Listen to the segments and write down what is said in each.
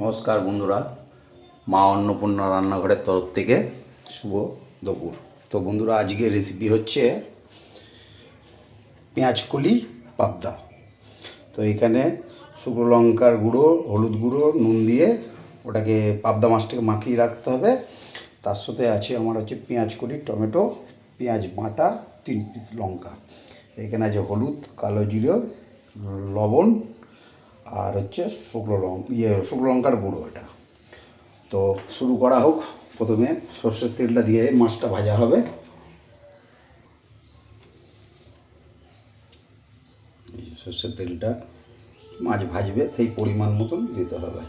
নমস্কার বন্ধুরা, মা অন্নপূর্ণা রান্নাঘরের তরফ থেকে শুভ দুপুর। তো বন্ধুরা, আজকে রেসিপি হচ্ছে পেঁয়াজকলি পাবদা। তো এখানে শুকনো লঙ্কার গুঁড়ো, হলুদ গুঁড়ো, নুন দিয়ে ওটাকে পাবদা মাছটাকে মাখিয়ে রাখতে হবে। তার সাথে আছে আমার হচ্ছে পেঁয়াজকলি, টমেটো, পেঁয়াজ বাটা, 3 পিস লঙ্কা। এখানে আছে হলুদ, কালো জিরে, লবণ আর হচ্ছে শুকনো লঙ্কার গুঁড়ো। এটা তো শুরু করা হোক। প্রথমে সর্ষের তেলটা দিয়ে মাছটা ভাজা হবে। সর্ষের তেলটা মাছ ভাজবে সেই পরিমাণ মতন দিতে হবে।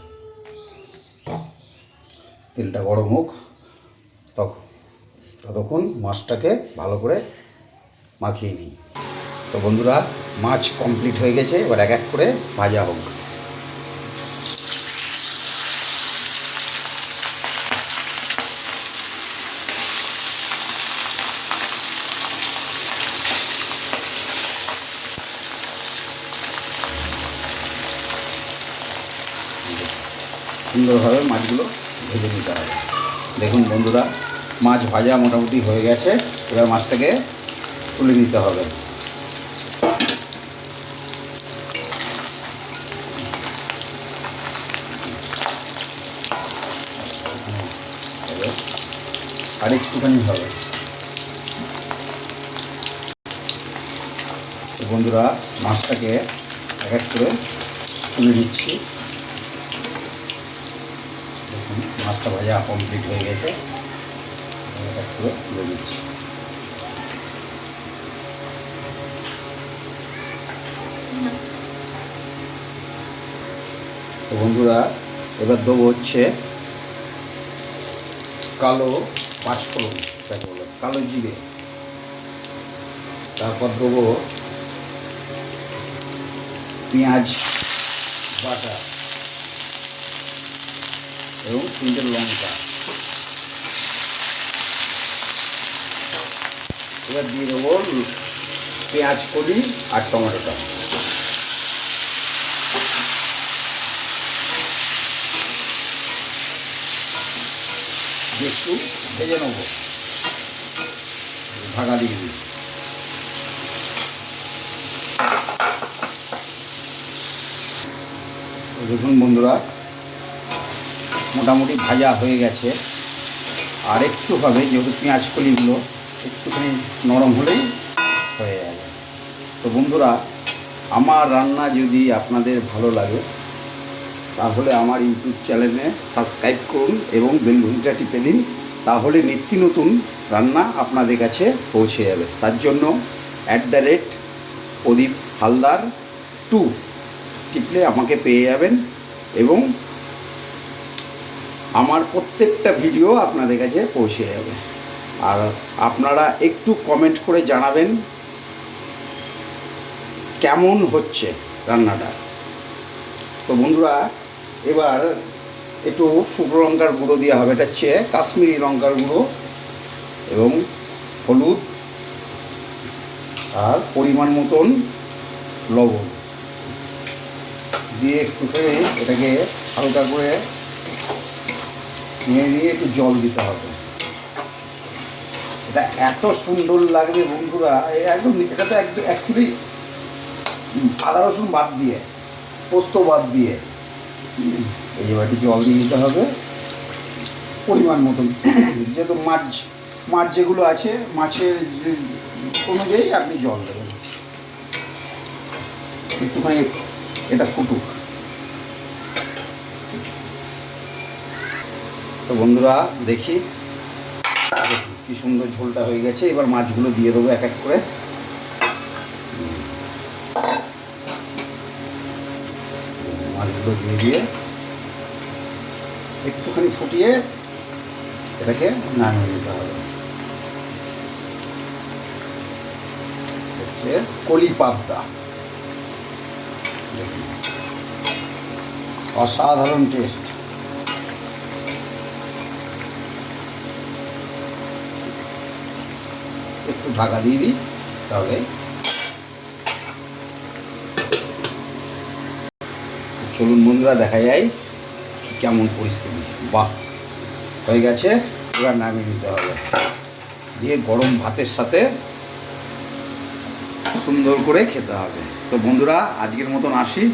তেলটা গরম হোক, ততক্ষণ মাছটাকে ভালো করে মাখিয়ে নিই। তো বন্ধুরা, মাছ কমপ্লিট হয়ে গেছে, এবার এক এক করে ভাজা হোক। সুন্দরভাবে মাছগুলো ভেজে নিতে হবে। দেখুন বন্ধুরা, মাছ ভাজা মোটামুটি হয়ে গেছে। এবার মাছটাকে তুলে নিতে হবে। আর একটুখানি হবে। তো বন্ধুরা, মাছটাকে এক এক করে তুলে নিচ্ছি। দেখুন, মাছটা ভাজা কমপ্লিট হয়ে গেছে, এক এক করে তুলে নিচ্ছি। তো বন্ধুরা, এবার দেবো হচ্ছে কালো পাঁচফোড়ন, যাকে বলে কালো জিরে। তারপর দেবো পেঁয়াজ বাটা এবং 3টে লঙ্কা। এবার দিয়ে দেবো পেঁয়াজ কলি আর টমেটোটা। একটু ভেজে নেব, ঢাকা দিয়ে দিই। দেখুন বন্ধুরা, মোটামুটি ভাজা হয়ে গেছে। আর একটু হবে, যেহেতু পেঁয়াজ কলিগুলো একটুখানি নরম হলেই হয়ে যাবে। তো বন্ধুরা, আমার রান্না যদি আপনাদের ভালো লাগে তাহলে আমার ইউটিউব চ্যানেলে সাবস্ক্রাইব করুন এবং বেল ঘন্টিটা টিপে দিন। তাহলে নিত্য নতুন রান্না আপনাদের কাছে পৌঁছে যাবে। তার জন্য @প্রদীপ হালদার 2 টিপলে আমাকে পেয়ে যাবেন এবং আমার প্রত্যেকটা ভিডিও আপনাদের কাছে পৌঁছে যাবে। আর আপনারা একটু কমেন্ট করে জানাবেন কেমন হচ্ছে রান্নাটা। তো বন্ধুরা, এবার একটু শুকনো লঙ্কার গুঁড়ো দেওয়া হবে। এটা হচ্ছে কাশ্মীরি লঙ্কার গুঁড়ো এবং হলুদ আর পরিমাণ মতন লবণ দিয়ে একটুখানি এটাকে হালকা করে নিয়ে একটু জল দিতে হবে। এটা এত সুন্দর লাগবে বন্ধুরা, একদম এটা তো একদম অ্যাকচুয়ালি আদা রসুন বাদ দিয়ে, পোস্ত বাদ দিয়ে এই একটু জল দিয়ে দিতে হবে পরিমাণ মতন। যেহেতু মাছ যেগুলো আছে, মাছের অনুযায়ী আপনি জল দেবেন। একটুখানি এটা ফুটুক। তো বন্ধুরা, দেখি কি সুন্দর ঝোলটা হয়ে গেছে। এবার মাছগুলো দিয়ে দেবো এক এক করে। মাছগুলো দিয়ে একটুখানি ফুটিয়ে এটাকে নামিয়ে নিতে হবে। হচ্ছে কলি পাবদা, অসাধারণ টেস্ট। একটু ঢাকা দিয়ে দিই, তাহলে চলুন বন্ধুরা দেখা যায় কেমন পরিস্থিতি। বাহ, হয়ে গেছে। এবার নামিয়ে নিতে হবে, দিয়ে গরম ভাতের সাথে সুন্দর করে খেতে হবে। তো বন্ধুরা, আজকের মতন আসি।